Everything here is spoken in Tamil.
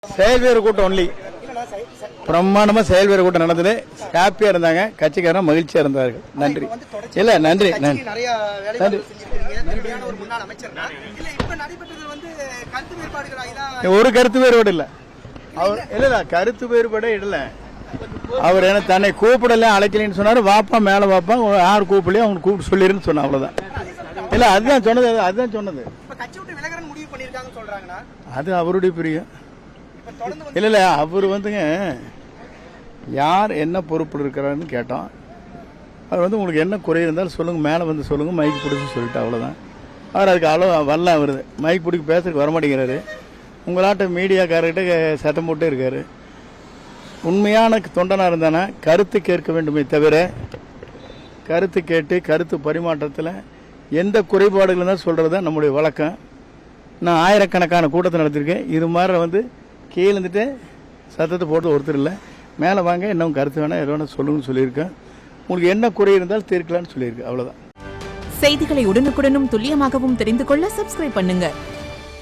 செயல்வேறு கூட்டம் ஒன்லி பிரம்மாண்டமா செயல்வேறு கூட்டம் நடந்தது. ஹாப்பியா இருந்தாங்க, கட்சிக்காரன் மகிழ்ச்சியா இருந்தார்கள். நன்றி. இல்ல நன்றி நன்றி ஒரு கருத்து வேறுபாடு இல்ல. அவர் இல்ல கருத்து வேறுபாடே இல்ல. அவர் என்ன தன்னை கூப்பிடல அழைக்கலன்னு சொன்னாரு. வாப்பா மேல வாப்பா, யார் கூப்பிடலையோ அவங்க கூப்பிட்டு சொல்லிருன்னு சொன்ன, அவ்வளவுதான். இல்ல அதுதான் சொன்னது, அதுதான் சொன்னது. அது அவருடைய பிரியம். இல்ல இல்ல அவர் வந்துங்க யார் என்ன பொறுப்பு இருக்கிறாருன்னு கேட்டோம். அவர் வந்து உங்களுக்கு என்ன குறை இருந்தாலும் சொல்லுங்க, மேலே வந்து சொல்லுங்க, மைக் பிடிச்சி சொல்லிட்டு, அவ்வளோதான். அவர் அதுக்கு அவ்வளோ வரலாம். வருது மைக் பிடிக்க பேசுறதுக்கு வரமாட்டேங்கிறாரு. உங்களாட்ட மீடியாக்காரர்கிட்ட சத்தம் போட்டே இருக்காரு. உண்மையான தொண்டனாக இருந்தானா கருத்து கேட்க வேண்டுமே தவிர, கருத்து கேட்டு கருத்து பரிமாற்றத்தில் எந்த குறைபாடுகள் இருந்தாலும் சொல்கிறது தான் நம்முடைய வழக்கம். நான் ஆயிரக்கணக்கான கூட்டத்தை நடத்திருக்கேன். இது மாதிரி வந்து கீழே இருந்துட்டு சத்தத்தை போட்டு ஒருத்தர் இல்லை, மேலே வாங்க இன்னும் கருத்து வேணா எது வேணா சொல்லுங்கன்னு சொல்லியிருக்கேன். உங்களுக்கு என்ன குறை இருந்தாலும் தீர்க்கலான்னு சொல்லியிருக்கேன், அவ்வளோதான். செய்திகளை உடனுக்குடனும் துல்லியமாகவும் தெரிந்து கொள்ள சப்ஸ்கிரைப் பண்ணுங்க.